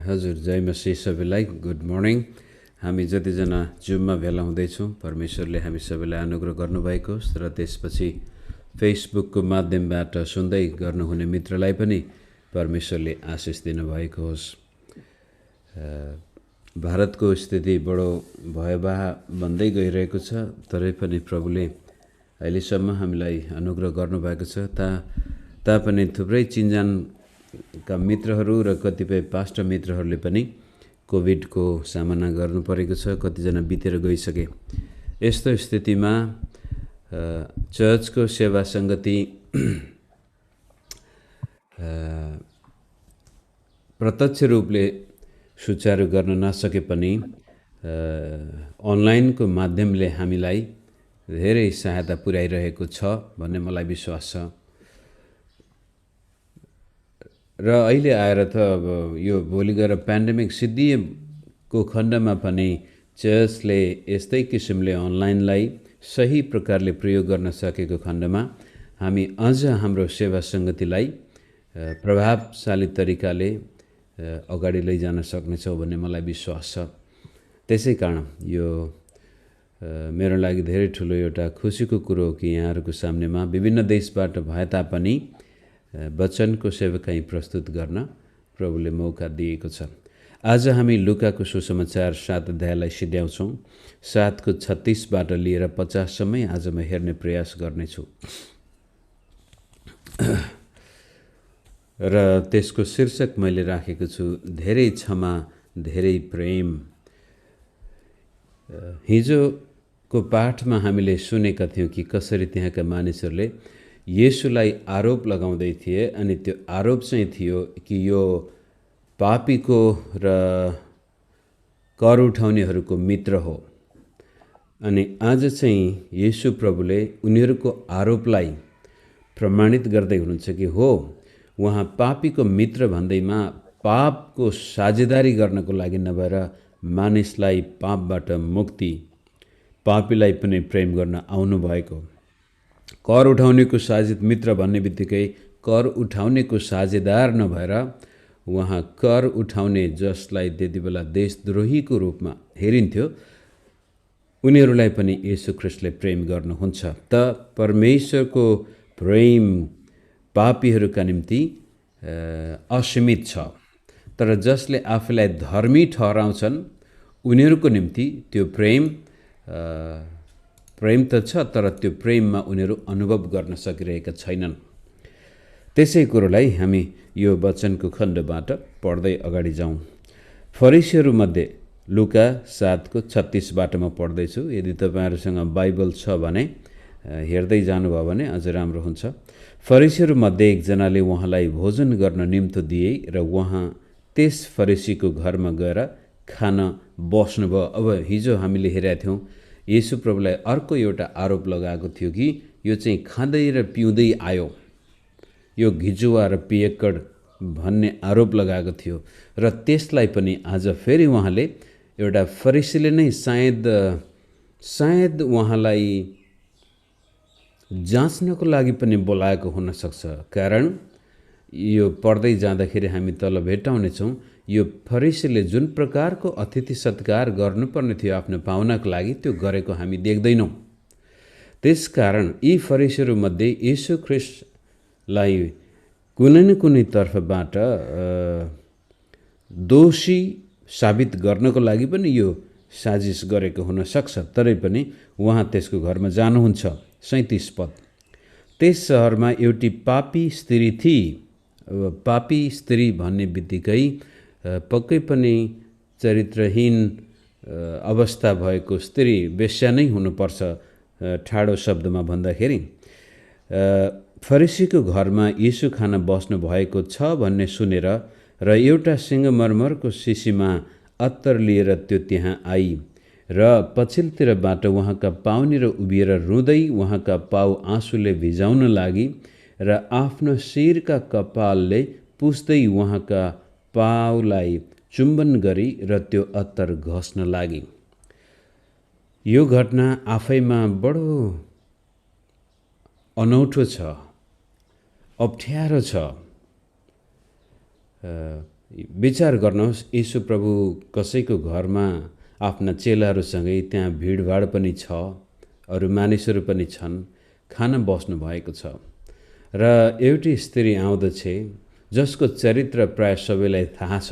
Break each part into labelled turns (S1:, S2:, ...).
S1: हजुर, जय मसीह सबैलाई good morning. हामी जतिजना जुममा भेला हुँदैछौँ, परमेश्वरले हामी सबैलाई अनुग्रह गर्नुभएको होस् र त्यसपछि फेसबुकको माध्यमबाट सुन्दै गर्नुहुने मित्रलाई पनि परमेश्वरले आशिष दिनुभएको होस्। भारतको स्थिति बडो भयावह बन्दै गइरहेको छ, तरै पनि प्रभुले अहिलेसम्म हामीलाई अनुग्रह गर्नुभएको छ। तापनि थुप्रै चिन्जानका मित्रहरू र कतिपय पास्टर मित्रहरूले पनि कोभिडको सामना गर्नु परेको छ, कतिजना बितेर गइसके। यस्तो स्थितिमा चर्चको सेवा सङ्गति प्रत्यक्ष रूपले सुचारू गर्न नसके पनि अनलाइनको माध्यमले हामीलाई धेरै सहायता पुर्याइरहेको छ भन्ने मलाई विश्वास छ। र अहिले आएर त अब यो भोलि गएर पेन्डेमिक सिद्धिएको खण्डमा पनि चर्चले यस्तै किसिमले अनलाइनलाई सही प्रकारले प्रयोग गर्न सकेको खण्डमा हामी अझ हाम्रो सेवा सङ्गतिलाई प्रभावशाली तरिकाले अगाडि लैजान सक्नेछौँ भन्ने मलाई विश्वास छ। त्यसै कारण यो मेरो लागि धेरै ठुलो एउटा खुसीको कुरो हो कि यहाँहरूको सामनेमा विभिन्न देशबाट भए तापनि वचनको सेवकाई प्रस्तुत गर्न प्रभुले मौका दिएको छ। आज हामी लुकाको सुसमाचार 7 अध्यायलाई सिध्याउँछौँ। 7को 36बाट लिएर 50सम्मै आज म हेर्ने प्रयास गर्नेछु र त्यसको शीर्षक मैले राखेको छु, धेरै क्षमा धेरै प्रेम। हिजोको पाठमा हामीले सुनेका थियौँ कि कसरी त्यहाँका मानिसहरूले येशूलाई आरोप लगाउँदै थिए, अनि त्यो आरोप चाहिँ थियो कि यो पापीको र कर उठाउनेहरूको मित्र हो। अनि आज चाहिँ येशू प्रभुले उनीहरूको आरोपलाई प्रमाणित गर्दै हुनुहुन्छ कि हो, उहाँ पापीको मित्र भन्दैमा पापको साझेदारी गर्नको लागि नभएर मानिसलाई पापबाट मुक्ति, पापीलाई पनि प्रेम गर्न आउनुभएको। कर उठाउनेको साझेद मित्र भन्ने बित्तिकै कर उठाउनेको साझेदार नभएर उहाँ कर उठाउने जसलाई त्यति बेला देशद्रोहीको रूपमा हेरिन्थ्यो, उनीहरूलाई पनि येशू ख्रीष्टले प्रेम गर्नुहुन्छ। त परमेश्वरको प्रेम पापीहरूका निम्ति असीमित छ, तर जसले आफूलाई धर्मी ठहराउँछन् उनीहरूको निम्ति त्यो प्रेम त छ, तर त्यो प्रेममा उनीहरू अनुभव गर्न सकिरहेका छैनन्। त्यसै कुरोलाई हामी यो वचनको खण्डबाट पढ्दै अगाडि जाउँ। फरिसीहरूमध्ये लुका 7को 36बाट म पढ्दैछु। यदि तपाईँहरूसँग बाइबल छ भने हेर्दै जानुभयो भने अझ राम्रो हुन्छ। फरिसीहरूमध्ये एकजनाले उहाँलाई भोजन गर्न निम्तो दिए र उहाँ त्यस फरिसीको घरमा गएर खान बस्नुभयो। अब हिजो हामीले हेरेका थियौँ येशू प्रभुलाई अर्को एउटा आरोप लगाएको थियो कि यो चाहिँ खाँदै र पिउँदै आयो, यो घिजुवा र पियक्कड भन्ने आरोप लगाएको थियो। र त्यसलाई पनि आज फेरि उहाँले एउटा फरिसीले नै सायद उहाँलाई जाँच्नको लागि पनि बोलाएको हुनसक्छ। कारण यो पढ्दै जाँदाखेरि हामी तल भेट्टाउनेछौँ, यो फरिसीले जुन प्रकारको अतिथि सत्कार गर्नुपर्ने थियो आफ्नो पाहुनाको लागि त्यो गरेको हामी देख्दैनौँ। त्यसकारण यी फरिसीहरूमध्ये येशू ख्रीष्टलाई कुनै न कुनै तर्फबाट दोषी साबित गर्नको लागि पनि यो साजिस गरेको हुनसक्छ। तरै पनि उहाँ त्यसको घरमा जानुहुन्छ। 37 पद। त्यस सहरमा एउटी पापी स्त्री थिई। पापी स्त्री भन्ने बित्तिकै पक्कै पनि चरित्रहीन अवस्था भएको स्त्री, वेश्या नै हुनुपर्छ ठाडो शब्दमा भन्दाखेरि। फरिसीको घरमा येशू खान बस्नु भएको छ भन्ने सुनेर र एउटा सिंहमरमरको शिशीमा अत्तर लिएर त्यो त्यहाँ आई र पछिल्लोतिरबाट उहाँका पाउनेर उभिएर रुँदै उहाँका पाउ आँसुले भिजाउन लागि र आफ्नो शिरका कपालले पुस्दै उहाँका पाउलाई चुम्बन गरी र त्यो अत्तर घस्न लागि। यो घटना आफैमा बडो अनौठो छ, अप्ठ्यारो छ। विचार गर्नुहोस्, यीशु प्रभु कसैको घरमा आफ्ना चेलाहरूसँगै त्यहाँ भिडभाड पनि छ, अरू मानिसहरू पनि छन्, खान बस्नु भएको छ र एउटी स्त्री आउँदछ जसको चरित्र प्राय सबैलाई थाहा छ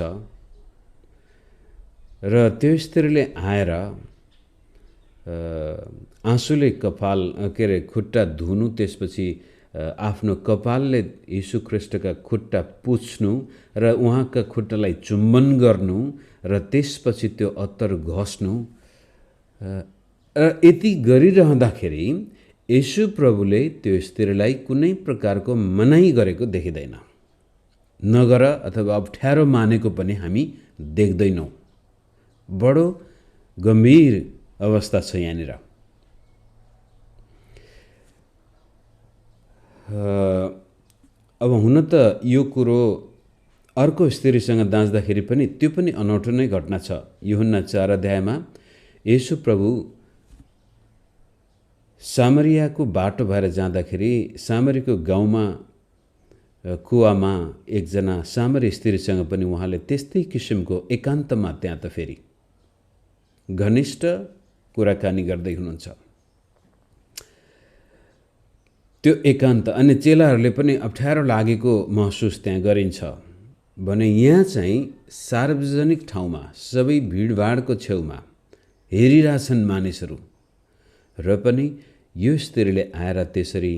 S1: र त्यो स्त्रीले आएर आँसुले कपाल खुट्टा धुनु, त्यसपछि आफ्नो कपालले यीशु ख्रीष्टका खुट्टा पुछ्नु र उहाँका खुट्टालाई चुम्बन गर्नु र त्यसपछि त्यो अत्तर घस्नु। र यति गरिरहँदाखेरि यीशु प्रभुले त्यो स्त्रीलाई कुनै प्रकारको मनाही गरेको देखिँदैन, नगर अथवा अप्ठ्यारो मानेको पनि हामी देख्दैनौँ। बडो गम्भीर अवस्था छ यहाँनिर। अब हुन त यो कुरो अर्को स्त्रीसँग दाँच्दाखेरि पनि त्यो पनि अनौठो नै घटना छ। यूहन्ना 4 अध्यायमा येशू प्रभु सामरियाको बाटो भएर जाँदाखेरि सामरीको गाउँमा कुवामा एकजना सामरी स्त्रीसँग पनि उहाँले त्यस्तै किसिमको एकान्तमा त्यहाँ त फेरि घनिष्ठ कुराकानी गर्दै हुनुहुन्छ। त्यो एकान्त अनि चेलाहरूले पनि अप्ठ्यारो लागेको महसुस त्यहाँ गरिन्छ भने यहाँ चाहिँ सार्वजनिक ठाउँमा सबै भिडभाडको छेउमा हेरिरहेछन् मानिसहरू र पनि यो स्त्रीले आएर त्यसरी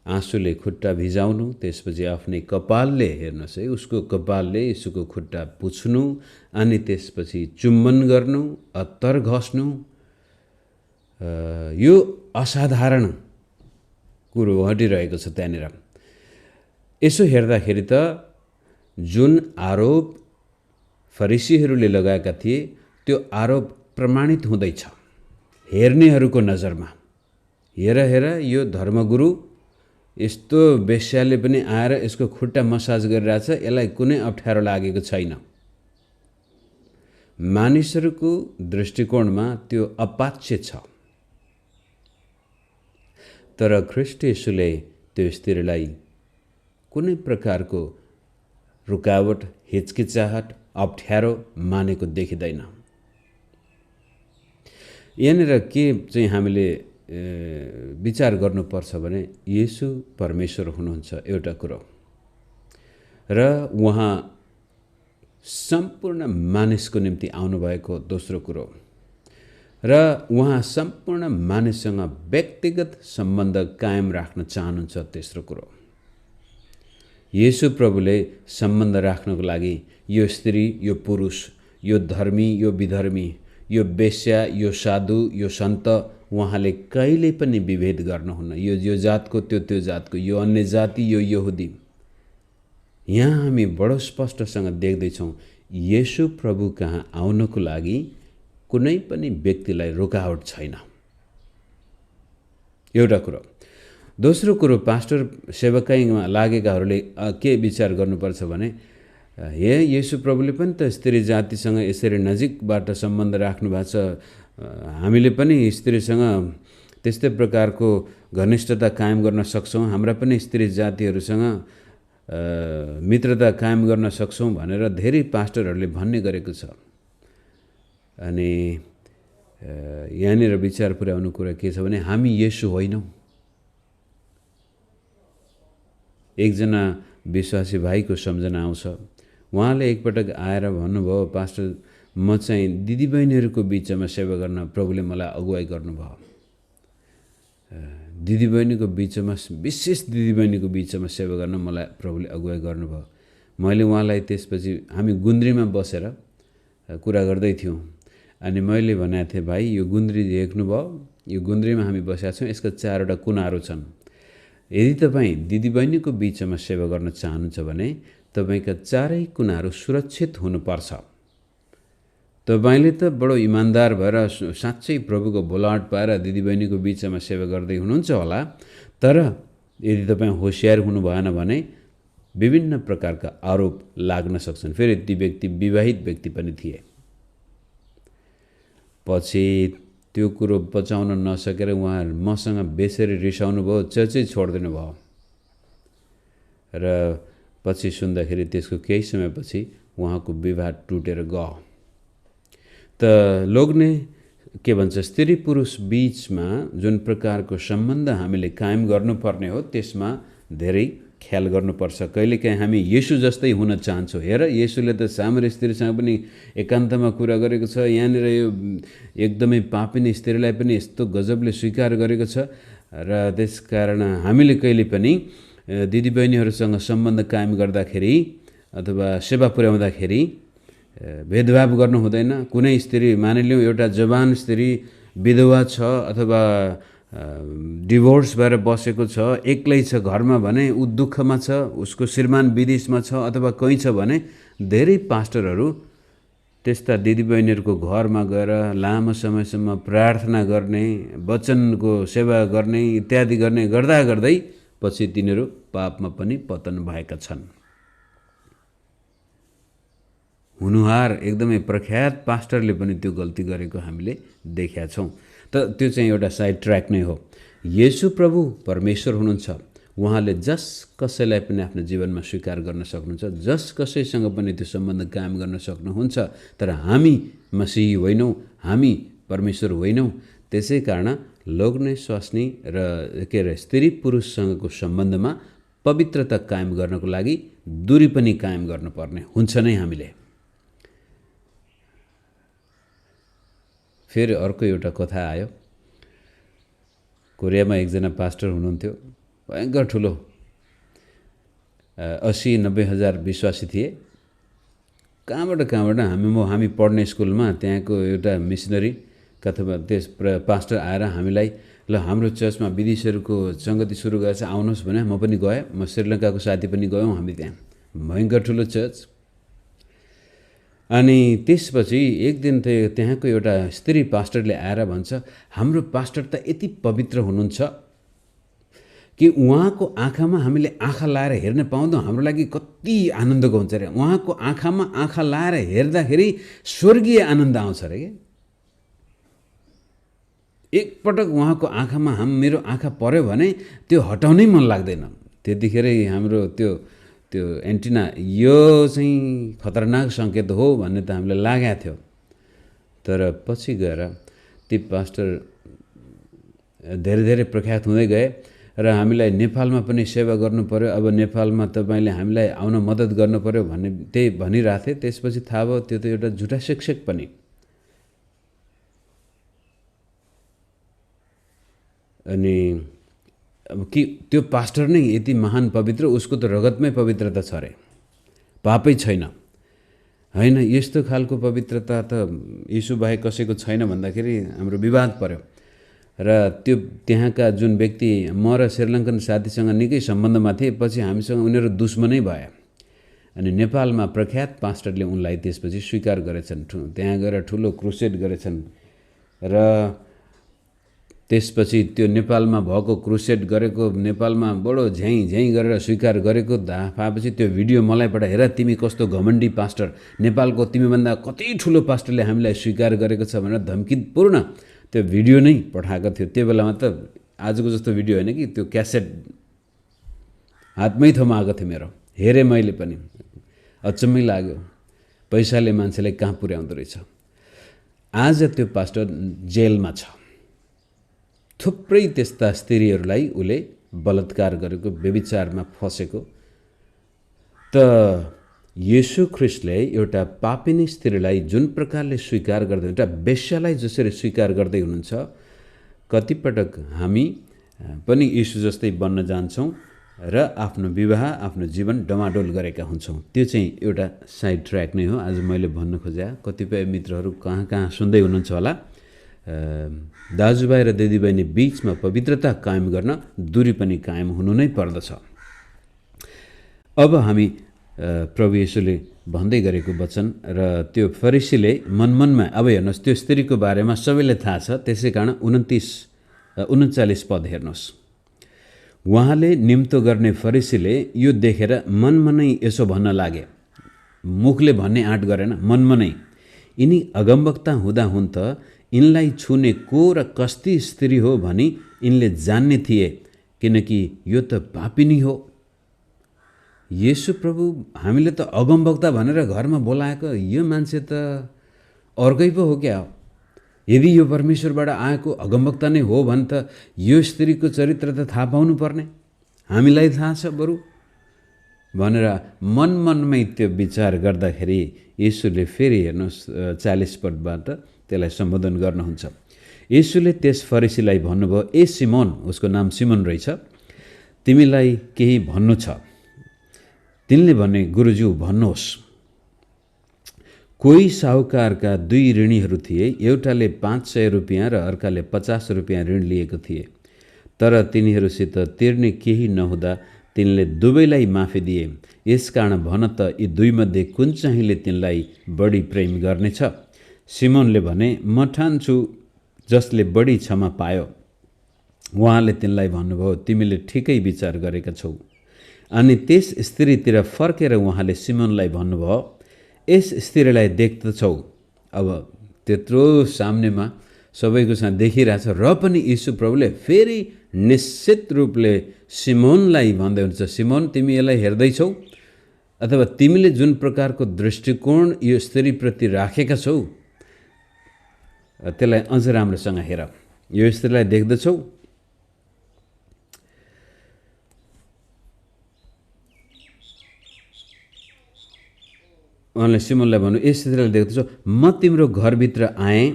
S1: आँसुले खुट्टा भिजाउनु, त्यसपछि आफ्नै कपालले, हेर्नुहोस् है, उसको कपालले यसुको खुट्टा पुछ्नु अनि त्यसपछि चुम्बन गर्नु, अत्तर घस्नु, यो असाधारण कुरो घटिरहेको छ त्यहाँनिर। यसो हेर्दाखेरि त जुन आरोप फरिसीहरूले लगाएका थिए त्यो आरोप प्रमाणित हुँदैछ हेर्नेहरूको नजरमा। हेर यो धर्मगुरु यस्तो वेश्याले पनि आएर यसको खुट्टा मसाज गरिरहेछ, यसलाई कुनै अप्ठ्यारो लागेको छैन। मानिसहरूको दृष्टिकोणमा त्यो अपाच्य छ, तर ख्रीष्ट येशूले त्यो स्त्रीलाई कुनै प्रकारको रुकावट, हिचकिचाहट, अप्ठ्यारो मानेको देखिँदैन। यहाँनिर के चाहिँ हामीले विचार गर्नुपर्छ भने येशू परमेश्वर हुनुहुन्छ एउटा कुरो, र उहाँ सम्पूर्ण मानिसको निम्ति आउनुभएको दोस्रो कुरो, र उहाँ सम्पूर्ण मानिससँग व्यक्तिगत सम्बन्ध कायम राख्न चाहनुहुन्छ तेस्रो कुरो। येशू प्रभुले सम्बन्ध राख्नको लागि यो स्त्री, यो पुरुष, यो धर्मी, यो विधर्मी, यो वेश्या, यो साधु, यो सन्त, उहाँले कहिले पनि विभेद गर्नुहुन्न। यो जातको, त्यो जातको, यो अन्य जाति, यो यहुदी। यहाँ हामी बडो स्पष्टसँग देख्दैछौँ येशू प्रभु कहाँ आउनको लागि कुनै पनि व्यक्तिलाई रोकावट छैन। एउटा कुरो। दोस्रो कुरो, पास्टर सेवकाईमा लागेकाहरूले के विचार गर्नुपर्छ भने येशू प्रभुले पनि त स्त्री जातिसँग यसरी नजिकबाट सम्बन्ध राख्नु भएको छ, हामीले पनि स्त्रीसँग त्यस्तै प्रकारको घनिष्ठता कायम गर्न सक्छौँ, हाम्रा पनि स्त्री जातिहरूसँग मित्रता कायम गर्न सक्छौँ भनेर धेरै पास्टरहरूले भन्ने गरेको छ। अनि यहाँनिर विचार पुर्याउनु कुरा के छ भने हामी येशू होइनौँ। एकजना विश्वासी भाइको सम्झना आउँछ। उहाँले एकपटक आएर भन्नुभयो, पास्टर म चाहिँ दिदीबहिनीहरूको बिचमा सेवा गर्न प्रभुले मलाई अगुवाई गर्नुभयो। दिदीबहिनीको बिचमा, विशेष दिदीबहिनीको बिचमा सेवा गर्न मलाई प्रभुले अगुवाई गर्नुभयो। मैले उहाँलाई त्यसपछि हामी गुन्द्रीमा बसेर कुरा गर्दै थियौँ अनि मैले भनेको थिएँ, भाइ यो गुन्द्री देख्नुभयो, यो गुन्द्रीमा हामी बसेका छौँ, यसका 4वटा कुनाहरू छन्। यदि तपाईँ दिदीबहिनीको बिचमा सेवा गर्न चाहनुहुन्छ भने तपाईँका 4 कुनाहरू सुरक्षित हुनुपर्छ। तपाईँले त बडो इमान्दार भएर साँच्चै प्रभुको बोलावट पाएर दिदीबहिनीको बिचमा सेवा गर्दै हुनुहुन्छ होला, तर यदि तपाईँ होसियार हुनु भएन भने विभिन्न प्रकारका आरोप लाग्न सक्छन्। फेरि ती व्यक्ति विवाहित व्यक्ति पनि थिए। पछि त्यो कुरो बचाउन नसकेर उहाँ मसँग बेसरी रिसाउनु भयो, चर्चै छोडिदिनु भयो। र पछि सुन्दाखेरि त्यसको केही समयपछि उहाँको विवाह टुटेर गयो। त लोग्ने के भन्छ, स्त्री पुरुष बीचमा जुन प्रकारको सम्बन्ध हामीले कायम गर्नुपर्ने हो त्यसमा धेरै ख्याल गर्नुपर्छ। कहिलेकाहीँ हामी येशू जस्तै हुन चाहन्छौँ। हेर, येशूले त सामरी स्त्रीसँग पनि एकान्तमा कुरा गरेको छ, यहाँनिर यो एकदमै पापिनी स्त्रीलाई पनि यस्तो गजबले स्वीकार गरेको छ। र त्यसकारण हामीले कहिले पनि दिदीबहिनीहरूसँग सम्बन्ध कायम गर्दाखेरि अथवा सेवा पुर्याउँदाखेरि भेदभाव गर्नु हुँदैन। कुनै स्त्री, मानिलिउँ एउटा जवान स्त्री विधवा छ अथवा डिभोर्स भएर बसेको छ, एक्लै छ घरमा भने ऊ दुःखमा छ, उसको श्रीमान विदेशमा छ अथवा कहीँ छ भने धेरै पास्टरहरू त्यस्ता दिदीबहिनीहरूको घरमा गएर लामो समयसम्म प्रार्थना गर्ने, वचनको सेवा गर्ने इत्यादि गर्ने गर्दा गर्दै पछि तिनीहरू पापमा पनि पतन भएका छन्। हुनुहार एकदमै प्रख्यात पास्टरले पनि त्यो गल्ती गरेको हामीले देखेका छौँ। त त्यो चाहिँ एउटा साइड ट्र्याक नै हो। येशू प्रभु परमेश्वर हुनुहुन्छ। उहाँले जस कसैलाई पनि आफ्नो जीवनमा स्वीकार गर्न सक्नुहुन्छ, जस कसैसँग पनि त्यो सम्बन्ध कायम गर्न सक्नुहुन्छ। तर हामी मसीही होइनौँ, हामी परमेश्वर होइनौँ। त्यसै कारण लोग्ने स्वास्नी र स्त्री पुरुषसँगको सम्बन्धमा पवित्रता कायम गर्नको लागि दूरी पनि कायम गर्नुपर्ने हुन्छ नै हामीले। फेरि अर्को एउटा कथा आयो। कोरियामा एकजना पास्टर हुनुहुन्थ्यो, भयङ्कर ठुलो 80-90 हजार विश्वासी थिए। कहाँबाट हामी पढ्ने स्कुलमा त्यहाँको एउटा मिसनरी अथवा त्यस पास्टर आएर हामीलाई, ल हाम्रो चर्चमा विदेशीहरूको सङ्गति सुरु गरेछ आउनुहोस् भने म पनि गएँ। म श्रीलङ्काको साथी पनि गयौँ हामी त्यहाँ। भयङ्कर ठुलो चर्च। अनि त्यसपछि एक दिन त्यहाँको एउटा स्त्री पास्टरले आएर भन्छ, हाम्रो पास्टर त यति पवित्र हुनुहुन्छ कि उहाँको आँखामा हामीले आँखा लाएर हेर्न पाउँदौँ, हाम्रो लागि कति आनन्दको हुन्छ अरे। उहाँको आँखामा आँखा लाएर हेर्दाखेरि स्वर्गीय आनन्द आउँछ अरे के। एकपटक उहाँको आँखामा मेरो आँखा पर्यो भने त्यो हटाउनै मन लाग्दैन। त्यतिखेरै हाम्रो त्यो एन्टिना यो चाहिँ खतरनाक सङ्केत हो भन्ने त हामीलाई लागेको थियो। तर पछि गएर ती पास्टर धेरै धेरै प्रख्यात हुँदै गए र हामीलाई नेपालमा पनि सेवा गर्नु पर्यो, अब नेपालमा तपाईँले हामीलाई आउन मद्दत गर्नु पर्यो भन्ने त्यही भनिरहेको थिएँ। त्यसपछि थाहा भयो त्यो त एउटा झुटा शिक्षक पनि। अनि अब कि त्यो पास्टर नै यति महान पवित्र, उसको त रगतमै पवित्रता छ अरे, पापै छैन। होइन, यस्तो खालको पवित्रता त यीशु बाहेक कसैको छैन भन्दाखेरि हाम्रो विवाद पर्यो। र त्यो त्यहाँका जुन व्यक्ति म र श्रीलङ्कन साथीसँग निकै सम्बन्धमा थिए, पछि हामीसँग उनीहरू दुश्मनै भए। अनि नेपालमा प्रख्यात पास्टरले उनलाई त्यसपछि स्वीकार गरेछन्, त्यहाँ गएर ठुलो क्रुसेड गरेछन्। र त्यसपछि त्यो नेपालमा भएको क्रुसेड गरेको, नेपालमा बडो झ्याइ गरेर स्वीकार गरेको थाहा पाएपछि त्यो भिडियो मलाई पठाए, हेर तिमी कस्तो घमण्डी पास्टर, नेपालको तिमीभन्दा कति ठुलो पास्टरले हामीलाई स्वीकार गरेको छ भनेर धम्कीपूर्ण त्यो भिडियो नै पठाएको थियो। त्यो बेलामा त आजको जस्तो भिडियो होइन कि, त्यो क्यासेट हातमै थोमा आएको थियो मेरो। हेरेँ मैले पनि, अचम्मै लाग्यो, पैसाले मान्छेलाई कहाँ पुर्याउँदो रहेछ। आज त्यो पास्टर जेलमा छ। थुप्रै त्यस्ता स्त्रीहरूलाई उसले बलात्कार गरेको, व्यभिचारमा फसेको। त येशू ख्रिस्टले एउटा पापिनी स्त्रीलाई जुन प्रकारले स्वीकार गर्दै, एउटा वेश्यालाई जसरी स्वीकार गर्दै हुनुहुन्छ, कतिपटक हामी पनि यीशु जस्तै बन्न जान्छौँ र आफ्नो विवाह, आफ्नो जीवन डमाडोल गरेका हुन्छौँ। त्यो चाहिँ एउटा साइड ट्र्याक नै हो आज मैले भन्न खोजे। कतिपय मित्रहरू कहाँ सुन्दै हुनुहुन्छ होला। दाजुभाइ र दिदीबहिनी बीचमा पवित्रता कायम गर्न दूरी पनि कायम हुनु नै पर्दछ। अब हामी प्रभु येशूले भन्दै गरेको वचन र त्यो फरिसीले मनमनमा, अब हेर्नुहोस् त्यो स्त्रीको बारेमा सबैलाई थाहा छ, त्यसै कारण 39 पद हेर्नुहोस्। उहाँले निम्तो गर्ने फरिसीले यो देखेर मनमनै यसो भन्न लागे, मुखले भन्ने आँट गरेन, मनमनै, यिनी अगमवक्ता हुँदा हुन् त यिनलाई छुने को र कस्ती स्त्री हो भनी यिनले जान्ने थिए, किनकि यो त पापिनी हो। येशू प्रभु हामीले त अगमवक्ता भनेर घरमा बोलाएको यो मान्छे त अर्कै पो हो क्या। यदि यो परमेश्वरबाट आएको अगमवक्ता नै हो भने त यो स्त्रीको चरित्र त थाहा पाउनु पर्ने, हामीलाई थाहा छ बरु भनेर मनमनमै त्यो विचार गर्दाखेरि येशूले फेरि हेर्नुहोस् 40 पदबाट त्यसलाई सम्बोधन गर्नुहुन्छ। येशूले त्यस फरिसीलाई भन्नुभयो, ए सिमोन, उसको नाम सिमोन रहेछ, तिमीलाई केही भन्नु छ? तिनले भने, गुरुज्यू भन्नुहोस्। कोही साहुकारका 2 ऋणीहरू थिए, एउटाले 500 रुपियाँ र अर्काले 50 रुपियाँ ऋण लिएको थिए। तर तिनीहरूसित तिर्ने केही नहुँदा तिनले दुवैलाई माफी दिए। यसकारण भन त यी 2 मध्ये कुन चाहिँले तिनलाई बढी प्रेम गर्नेछ? सिमोनले भने, म ठान्छु जसले बढी क्षमा पायो। उहाँले तिनलाई भन्नुभयो, तिमीले ठिकै विचार गरेका छौ। अनि त्यस स्त्रीतिर फर्केर उहाँले सिमोनलाई भन्नुभयो, यस स्त्रीलाई देख्दछौ। अब त्यत्रो सामनेमा सबैको साथ देखिरहेछ र पनि यीशु प्रभुले फेरि निश्चित रूपले सिमोनलाई भन्दै हुन्छ, सिमोन, तिमी यसलाई हेर्दैछौ अथवा तिमीले जुन प्रकारको दृष्टिकोण यो स्त्रीप्रति राखेका छौ त्यसलाई अझ राम्रोसँग हेर। यो स्त्रीलाई देख्दछौ? उहाँले सिमोनलाई भन्नु, यस स्त्रीलाई देख्दछौ, म तिम्रो घरभित्र आएँ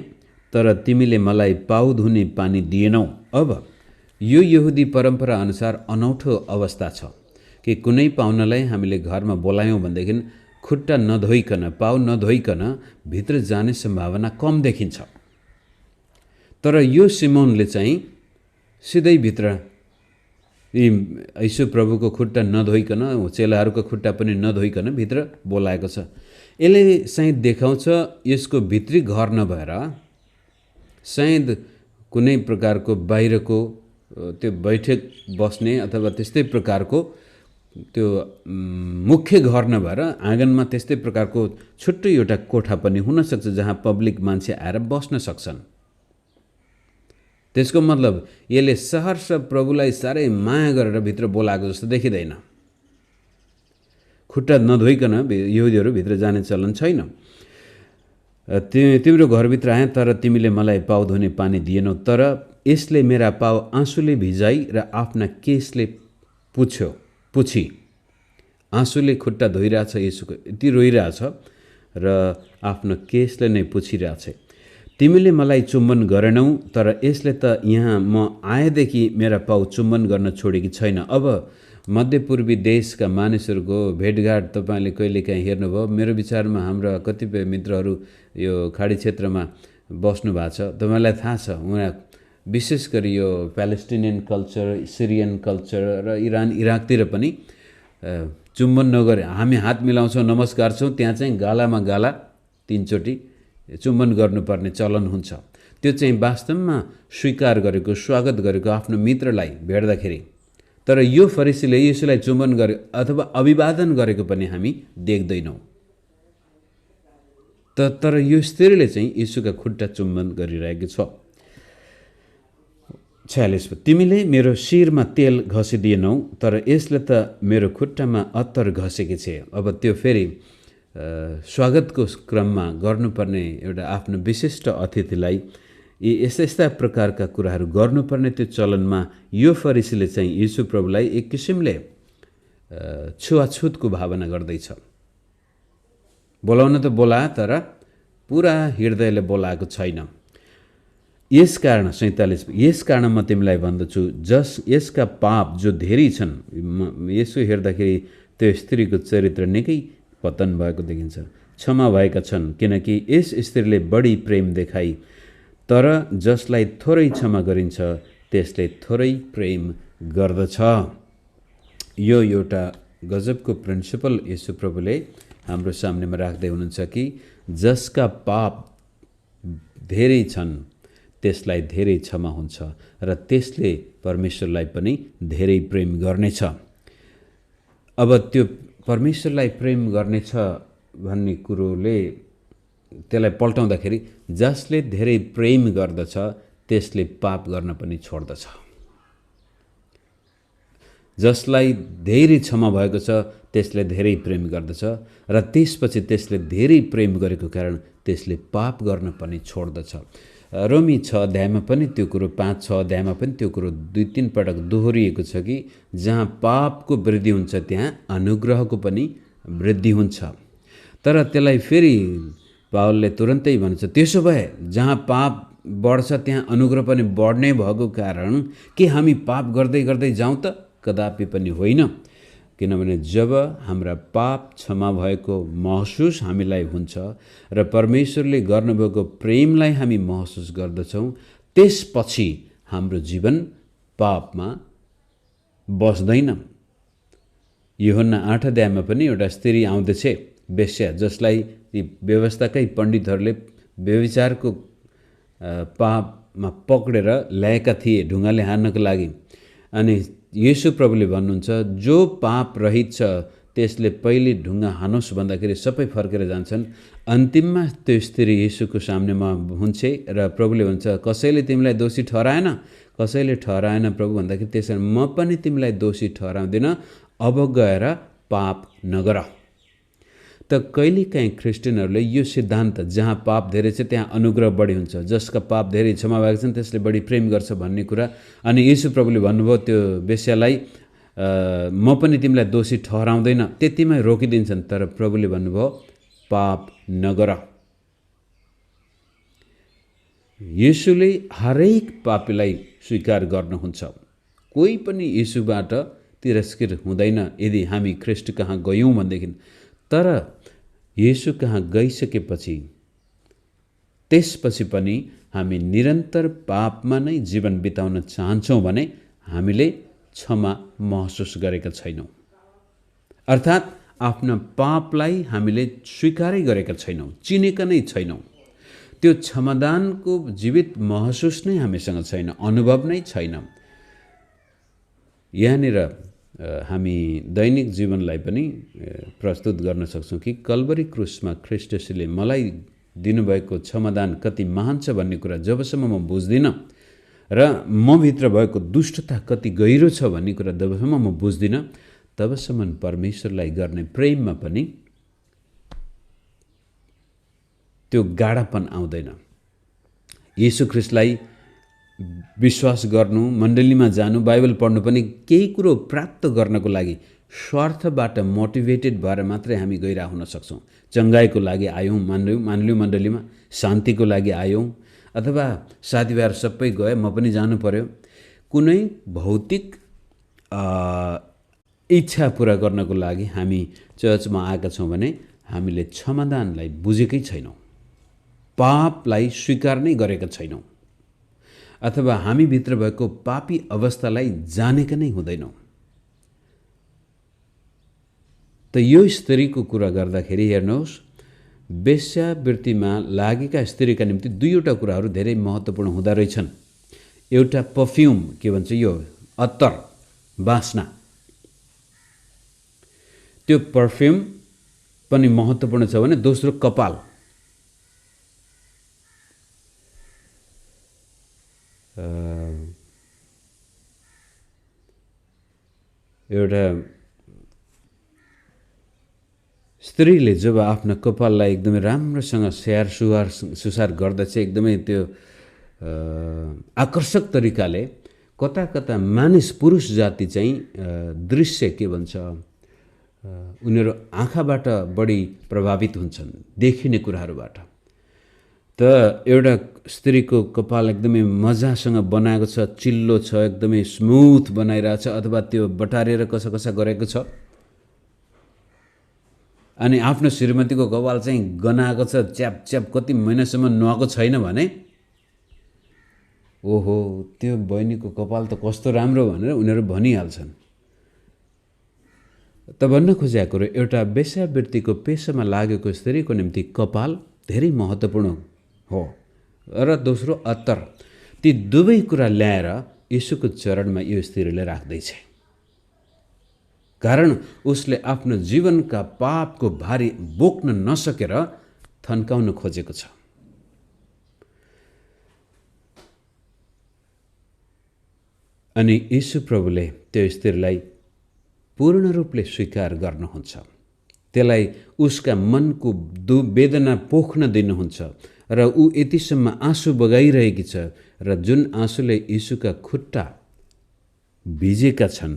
S1: तर तिमीले मलाई पाउ धुने पानी दिएनौ। अब यो यहुदी परम्परा अनुसार अनौठो अवस्था छ कि कुनै पाहुनालाई हामीले घरमा बोलायौँ भनेदेखि खुट्टा नधोइकन, पाउ नधोइकन भित्र जाने सम्भावना कम देखिन्छ। तर यो सिमोनले चाहिँ सिधै भित्र यीशु प्रभुको खुट्टा नधोइकन, चेलाहरूको खुट्टा पनि नधोइकन भित्र बोलाएको छ। यसले सायद देखाउँछ यसको भित्री घर नभएर सायद कुनै प्रकारको बाहिरको त्यो बैठक बस्ने अथवा त्यस्तै प्रकारको त्यो मुख्य घर नभएर आँगनमा त्यस्तै प्रकारको छुट्टै एउटा कोठा पनि हुनसक्छ जहाँ पब्लिक मान्छे आएर बस्न सक्छन्। त्यसको मतलब यसले सहर्ष प्रभुलाई साह्रै माया गरेर भित्र बोलाएको जस्तो देखिँदैन। खुट्टा नधोइकन यहुदीहरू भित्र जाने चलन छैन। तिम्रो घरभित्र आएँ तर तिमीले मलाई पाउ धुने पानी दिएनौ। तर यसले मेरा पाउ आँसुले भिजाई र आफ्ना केसले पुछी। आँसुले खुट्टा धोइरहेछ, यसुको यति रोइरहेछ र आफ्नो केसले नै पुछिरहेछ। तिमीले मलाई चुम्बन गरेनौ, तर यसले त यहाँ म आएदेखि मेरा पाउ चुम्बन गर्न छोडेकी छैन। अब मध्यपूर्वी देशका मानिसहरूको भेटघाट तपाईँले कहिलेकाहीँ हेर्नुभयो। मेरो विचारमा हाम्रा कतिपय मित्रहरू यो खाडी क्षेत्रमा बस्नु भएको छ, तपाईँलाई थाहा छ उहाँ विशेष गरी यो प्यालेस्टिनियन कल्चर, सिरियन कल्चर र इरान इराकतिर पनि चुम्बन नगरे हामी हात मिलाउँछौँ, नमस्कार छौँ, त्यहाँ चाहिँ गालामा गाला 3 चोटि चुम्बन गर्नुपर्ने चलन हुन्छ। त्यो चाहिँ वास्तवमा स्वीकार गरेको, स्वागत गरेको आफ्नो मित्रलाई भेट्दाखेरि। तर यो फरिसीले यसुलाई चुम्बन गरे अथवा अभिवादन गरेको पनि हामी देख्दैनौँ। तर यो स्त्रीले चाहिँ यीशुका खुट्टा चुम्बन गरिरहेको छ। 46 तिमीले मेरो शिरमा तेल घसिदिएनौ, तर यसले त मेरो खुट्टामा अत्तर घसेकी छे। अब त्यो फेरि स्वागतको क्रममा गर्नुपर्ने एउटा आफ्नो विशिष्ट अतिथिलाई यस्ता प्रकारका कुराहरू गर्नुपर्ने त्यो चलनमा यो फरिसीले चाहिँ यीशु प्रभुलाई एक किसिमले छुवाछुतको भावना गर्दैछ। बोलाउन त बोलाए तर पुरा हृदयले बोलाएको छैन। यसकारण 47 यसकारण म तिमीलाई भन्दछु, यसका पाप जो धेरै छन्। यसो हेर्दाखेरि त्यो स्त्रीको चरित्र निकै पतन भएको देखिन्छ। क्षमा भएका छन् किनकि यस स्त्रीले बढी प्रेम देखाई। तर जसलाई थोरै क्षमा गरिन्छ त्यसले थोरै प्रेम गर्दछ। यो एउटा गजबको प्रिन्सिपल यीशु प्रभुले हाम्रो सामनेमा राख्दै हुनुहुन्छ कि जसका पाप धेरै छन् त्यसलाई धेरै क्षमा हुन्छ र त्यसले परमेश्वरलाई पनि धेरै प्रेम गर्नेछ। अब त्यो परमेश्वरलाई प्रेम गर्नेछ भन्ने कुरोले त्यसलाई पल्टाउँदाखेरि जसले धेरै प्रेम गर्दछ त्यसले पाप गर्न पनि छोड्दछ। जसलाई धेरै क्षमा भएको छ त्यसले धेरै प्रेम गर्दछ र त्यसपछि त्यसले धेरै प्रेम गरेको कारण त्यसले पाप गर्न पनि छोड्दछ। रोमी 6 अध्यायमा पनि त्यो कुरो 5-6 अध्यायमा पनि त्यो कुरो 2-3 पटक दोहोरिएको छ कि जहाँ पापको वृद्धि हुन्छ त्यहाँ अनुग्रहको पनि वृद्धि हुन्छ। तर त्यसलाई फेरि पावलले तुरन्तै भन्छ, त्यसो भए जहाँ पाप बढ्छ त्यहाँ अनुग्रह पनि बढ्ने भएको कारण के हामी पाप गर्दै गर्दै जाउँ त? कदापि पनि होइन। किनभने जब हाम्रा पाप क्षमा भएको महसुस हामीलाई हुन्छ र परमेश्वरले गर्नुभएको प्रेमलाई हामी महसुस गर्दछौँ, त्यसपछि हाम्रो जीवन पापमा बस्दैन। यूहन्ना 8 अध्यायमा पनि एउटा स्त्री आउँदछ, वेश्या, जसलाई ती व्यवस्थाकै पण्डितहरूले व्यभिचारको पापमा पक्रेर ल्याएका थिए ढुङ्गाले हान्नको लागि। अनि येशू प्रभुले भन्नुहुन्छ, जो पाप रहित छ त्यसले पहिले ढुङ्गा हानोस् भन्दाखेरि सबै फर्केर जान्छन्। अन्तिममा त्यो स्त्री येशूको सामनेमा हुन्छ र प्रभुले भन्छ, कसैले तिमीलाई दोषी ठहराएन? कसैले ठहराएन प्रभु भन्दाखेरि त्यसरी म पनि तिमीलाई दोषी ठहराउँदिनँ, अब गएर पाप नगर। त कहिलेकाहीँ ख्रिस्टियनहरूले यो सिद्धान्त, जहाँ पाप धेरै छ त्यहाँ अनुग्रह बढी हुन्छ, जसका पाप धेरै क्षमा भएको छन् त्यसले बढी प्रेम गर्छ भन्ने कुरा, अनि येशू प्रभुले भन्नुभयो त्यो वेश्यालाई म पनि तिमीलाई दोषी ठहराउँदैन, त्यतिमै रोकिदिन्छन्। तर प्रभुले भन्नुभयो पाप नगर। येशूले हरेक पापीलाई स्वीकार गर्नुहुन्छ। कोही पनि येशूबाट तिरस्कृत हुँदैन यदि हामी ख्रिस्ट कहाँ गयौँ भनेदेखि। तर येशू कहाँ गइसकेपछि त्यसपछि पनि हामी निरन्तर पापमा नै जीवन बिताउन चाहन्छौँ भने हामीले क्षमा महसुस गरेका छैनौँ। अर्थात् आफ्ना पापलाई हामीले स्वीकारै गरेका छैनौँ, चिनेका नै छैनौँ। त्यो क्षमादानको जीवित महसुस नै हामीसँग छैन, अनुभव नै छैन। यहाँनिर हामी दैनिक जीवनलाई पनि प्रस्तुत गर्न सक्छौँ कि कल्भरी क्रुसमा ख्रिस्टले मलाई दिनुभएको क्षमादान कति महान छ भन्ने कुरा जबसम्म म बुझ्दिनँ र म भित्र भएको दुष्टता कति गहिरो छ भन्ने कुरा जबसम्म म बुझ्दिनँ, तबसम्म परमेश्वरलाई गर्ने प्रेममा पनि त्यो गाढापन आउँदैन। येशू ख्रिस्टलाई विश्वास गर्नु, मण्डलीमा जानु, बाइबल पढ्नु पनि केही कुरो प्राप्त गर्नको लागि स्वार्थबाट मोटिभेटेड भएर मात्रै हामी गइरहेको हुन सक्छौँ। चङ्गाइको लागि आयौँ, मान्यौँ मण्डलीमा, शान्तिको लागि आयौँ, अथवा साथीभाइहरू सबै गए म पनि जानु पर्यो। कुनै भौतिक इच्छा पुरा गर्नको लागि हामी चर्चमा आएका छौँ भने हामीले क्षमादानलाई बुझेकै छैनौँ, पापलाई स्वीकार नै गरेका छैनौँ, अथवा हामी भित्र भएको पापी अवस्थालाई जानेका नै हुँदैनौँ। त यो स्त्रीको कुरा गर्दाखेरि हेर्नुहोस्, वेश्यावृत्तिमा लागेका स्त्रीका निम्ति दुईवटा कुराहरू धेरै महत्त्वपूर्ण हुँदा रहेछन्। एउटा पर्फ्युम, के भन्छ यो अत्तर, बास्ना, त्यो पर्फ्युम पनि महत्त्वपूर्ण छ भने दोस्रो कपाल। एउटा स्त्रीले जब आफ्ना कपाललाई एकदमै राम्रोसँग स्याहार सुसार गर्दछ, एकदमै त्यो आकर्षक तरिकाले, कता कता मानिस पुरुष जाति चाहिँ दृश्य, के भन्छ, उनीहरू आँखाबाट बढी प्रभावित हुन्छन् देखिने कुराहरूबाट। त एउटा स्त्रीको कपाल एकदमै मजासँग बनाएको छ, चिल्लो छ, एकदमै स्मुथ बनाइरहेको छ, अथवा त्यो बटारेर कसा कसा गरेको छ, अनि आफ्नो श्रीमतीको कपाल चाहिँ गनाएको छ, च्याप च्याप, कति महिनासम्म नुहाएको छैन भने ओहो त्यो बहिनीको कपाल त कस्तो राम्रो भनेर उनीहरू भनिहाल्छन्। त भन्न खोजेको कुरो, एउटा वेश्यावृत्तिको पेसामा लागेको स्त्रीको निम्ति कपाल धेरै महत्त्वपूर्ण हो र दोस्रो अत्तर। ती दुवै कुरा ल्याएर येशूको चरणमा यो स्त्रीले राख्दैछ, कारण उसले आफ्नो जीवनका पापको भारी बोक्न नसकेर थन्काउन खोजेको छ। अनि येशू प्रभुले त्यो स्त्रीलाई पूर्ण रूपले स्वीकार गर्नुहुन्छ, त्यसलाई उसका मनको वेदना पोख्न दिनुहुन्छ र ऊ यतिसम्म आँसु बगाइरहेकी छ र जुन आँसुले यीशुका खुट्टा भिजेका छन्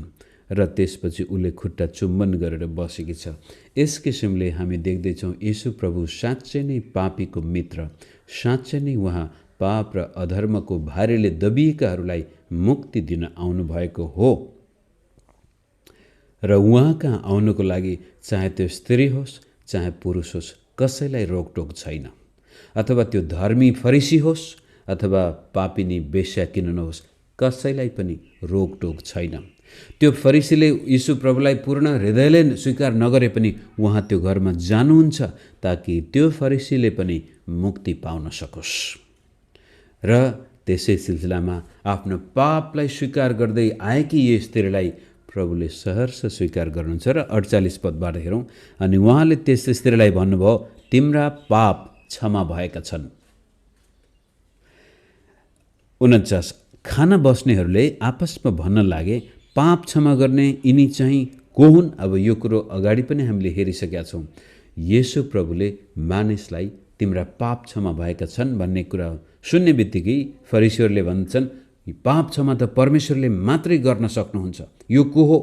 S1: र त्यसपछि उसले खुट्टा चुम्बन गरेर बसेकी छ। यस किसिमले हामी देख्दैछौँ यीशु प्रभु साँच्चै नै पापीको मित्र, साँच्चै नै उहाँ पाप र अधर्मको भारीले दबिएकाहरूलाई मुक्ति दिन आउनुभएको हो र उहाँ कहाँ आउनुको लागि चाहे त्यो स्त्री होस् चाहे पुरुष होस् कसैलाई रोकटोक छैन, अथवा त्यो धर्मी फरिसी होस् अथवा पापिनी वेश्या किन नहोस् कसैलाई पनि रोकटोक छैन। त्यो फरिसीले यीशु प्रभुलाई पूर्ण हृदयले स्वीकार नगरे पनि उहाँ त्यो घरमा जानुहुन्छ ताकि त्यो फरिसीले पनि मुक्ति पाउन सकोस्। र त्यसै सिलसिलामा आफ्नो पापलाई स्वीकार गर्दै आएकी यस स्त्रीलाई प्रभुले सहर्ष स्वीकार गर्नुहुन्छ र 48 पदबाट हेरौँ। अनि उहाँले त्यस स्त्रीलाई भन्नुभयो, तिम्रा पाप क्षमा भएका छन्। 49 खाना बस्नेहरूले आपसमा भन्न लागे, पाप क्षमा गर्ने यिनी चाहिँ को हुन्? अब यो कुरो अगाडि पनि हामीले हेरिसकेका छौँ। येशू प्रभुले मानिसलाई तिम्रा पाप क्षमा भएका छन् भन्ने कुरा सुन्ने बित्तिकै फरिसीहरूले भन्छन्, पाप क्षमा त परमेश्वरले मात्रै गर्न सक्नुहुन्छ, यो को हो?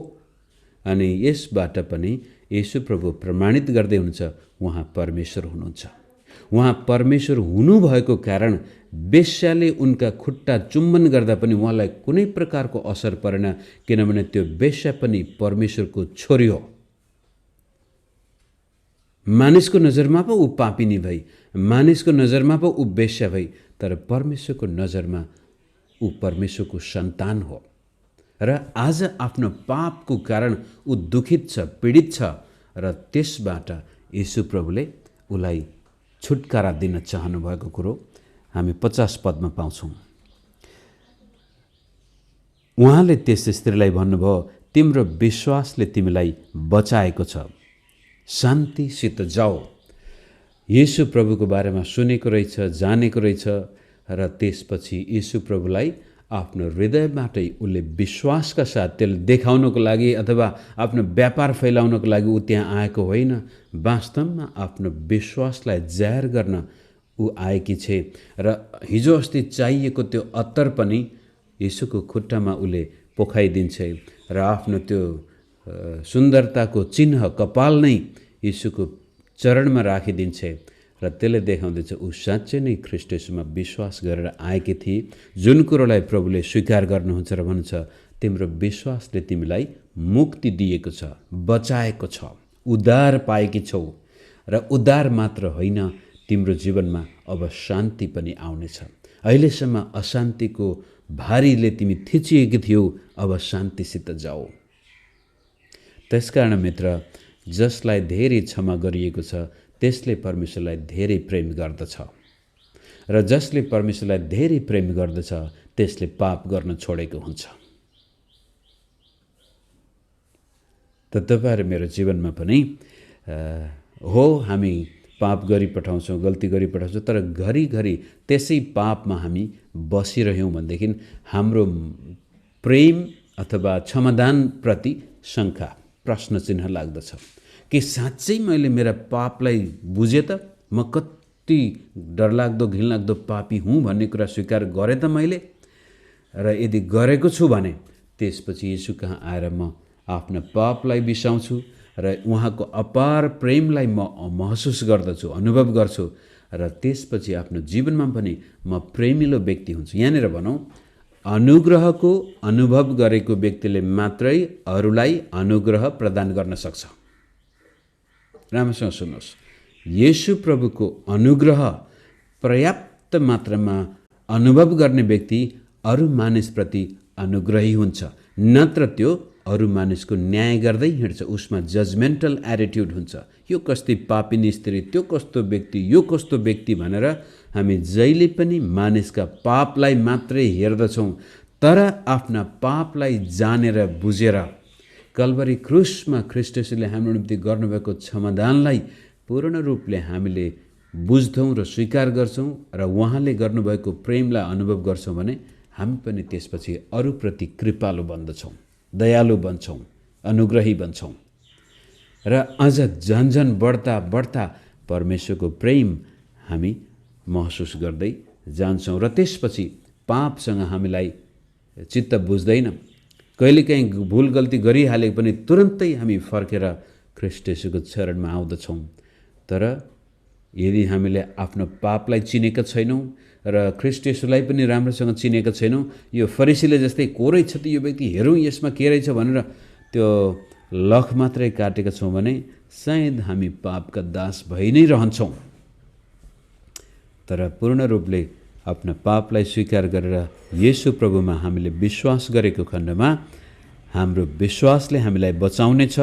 S1: अनि यसबाट पनि येशू प्रभु प्रमाणित गर्दै हुन्छ उहाँ परमेश्वर हुनुहुन्छ। उहाँ परमेश्वर हुनुभएको कारण वेश्याले उनका खुट्टा चुम्बन गर्दा पनि उहाँलाई कुनै प्रकारको असर परेन, किनभने त्यो वेश्या पनि परमेश्वरको छोरी हो। मानिसको नजरमा पो ऊ पापिनी भई, मानिसको नजरमा पो ऊ वेश्या भई, तर परमेश्वरको नजरमा ऊ परमेश्वरको सन्तान हो र आज आफ्नो पापको कारण ऊ दुखित छ, पीडित छ र त्यसबाट येशू प्रभुले उलाई छुटकारा दिन चाहनु भएको कुरो हामी 50 पदमा पाउँछौँ। उहाँले त्यस स्त्रीलाई भन्नुभयो, तिम्रो विश्वासले तिमीलाई बचाएको छ, शान्तिसित जाऊ। येशू प्रभुको बारेमा सुनेको रहेछ, जानेको रहेछ र त्यसपछि येशू प्रभुलाई आफ्नो हृदयबाटै उसले विश्वासका साथ त्यसले देखाउनको लागि अथवा आफ्नो व्यापार फैलाउनको लागि ऊ त्यहाँ आएको होइन, वास्तवमा आफ्नो विश्वासलाई जाहेर गर्न ऊ आएकी छे। र हिजो अस्ति चाहिएको त्यो अत्तर पनि येशूको खुट्टामा उसले पोखाइदिन्छ र आफ्नो त्यो सुन्दरताको चिन्ह कपाल नै येशूको चरणमा राखिदिन्छ र त्यसले देखाउँदैछ ऊ साँच्चै नै ख्रीष्ट येशूमा विश्वास गरेर आएकी थिए। जुन कुरोलाई प्रभुले स्वीकार गर्नुहुन्छ र भन्छ, तिम्रो विश्वासले तिमीलाई मुक्ति दिएको छ, बचाएको छ, उद्धार पाएकी छौ र उद्धार मात्र होइन, तिम्रो जीवनमा अब शान्ति पनि आउनेछ। अहिलेसम्म अशान्तिको भारीले तिमी थिचिएकी थियौ, अब शान्तिसित जाऊ। त्यसकारण मित्र, जसलाई धेरै क्षमा गरिएको छ त्यसले परमेश्वरलाई धेरै प्रेम गर्दछ र जसले परमेश्वरलाई धेरै प्रेम गर्दछ त्यसले पाप गर्न छोडेको हुन्छ। त तपाईहरु मेरो जीवनमा पनि हो हामी पाप गरी पठाउँछौँ, गल्ती गरी पठाउँछौँ, तर घरिघरि त्यसै पापमा हामी बसिरह्यौँ भनेदेखि हाम्रो प्रेम अथवा क्षमादान प्रति शङ्का, प्रश्न चिन्ह लाग्दछ कि साँच्चै मैले मेरा पापलाई बुझे त, म कति डरलाग्दो घिनलाग्दो पापी हुँ भन्ने कुरा स्वीकार गरेँ त मैले, र यदि गरेको छु भने त्यसपछि येशू कहाँ आएर म आफ्ना पापलाई बिसाउँछु र उहाँको अपार प्रेमलाई म महसुस गर्दछु, अनुभव गर्छु र त्यसपछि आफ्नो जीवनमा पनि म प्रेमिलो व्यक्ति हुन्छु। यहाँनिर भनौँ, अनुग्रहको अनुभव गरेको व्यक्तिले मात्रै अरूलाई अनुग्रह प्रदान गर्न सक्छ। राम्रोसँग सुन्नुहोस्, येशू प्रभुको अनुग्रह पर्याप्त मात्रामा अनुभव गर्ने व्यक्ति अरू मानिसप्रति अनुग्रही हुन्छ, नत्र त्यो अरू मानिसको न्याय गर्दै हिँड्छ, उसमा जजमेन्टल एटिट्युड हुन्छ। यो कस्तै पापिनी स्त्री, त्यो कस्तो व्यक्ति, यो कस्तो व्यक्ति भनेर हामी जहिले पनि मानिसका पापलाई मात्रै हेर्दछौँ, तर आफ्ना पापलाई जानेर बुझेर कल्भरी क्रुसमा ख्रीष्ट येशूले हाम्रो निम्ति गर्नुभएको क्षमादानलाई पूर्ण रूपले हामीले बुझ्छौँ र स्वीकार गर्छौँ र उहाँले गर्नुभएको प्रेमलाई अनुभव गर्छौँ भने हामी पनि त्यसपछि अरूप्रति कृपालु बन्दछौँ, दयालु बन्छौँ, अनुग्रही बन्छौँ र अझ झन्झन बढ्ता बढ्ता परमेश्वरको प्रेम हामी महसुस गर्दै जान्छौँ र त्यसपछि पापसँग हामीलाई चित्त बुझ्दैन। कहिलेकाहीँ भुल गल्ती गरिहाले पनि तुरन्तै हामी फर्केर ख्रीष्ट येशूको चरणमा आउँदछौँ। तर यदि हामीले आफ्नो पापलाई चिनेका छैनौँ र ख्रीष्ट येशूलाई पनि राम्रोसँग चिनेका छैनौँ, यो फरिसीले जस्तै को रहेछ त यो व्यक्ति, हेरौँ यसमा के रहेछ भनेर त्यो लख मात्रै काटेका छौँ भने सायद हामी पापका दास भइ नै रहन्छौँ। तर पूर्ण रूपले आफ्ना पापलाई स्वीकार गरेर येशू प्रभुमा हामीले विश्वास गरेको खण्डमा हाम्रो विश्वासले हामीलाई बचाउनेछ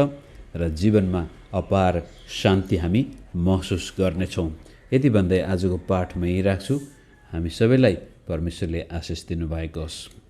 S1: र जीवनमा अपार शान्ति हामी महसुस गर्नेछौँ। यति भन्दै आजको पाठ म यहीँ राख्छु। हामी सबैलाई परमेश्वरले आशिष दिनुभएको होस्।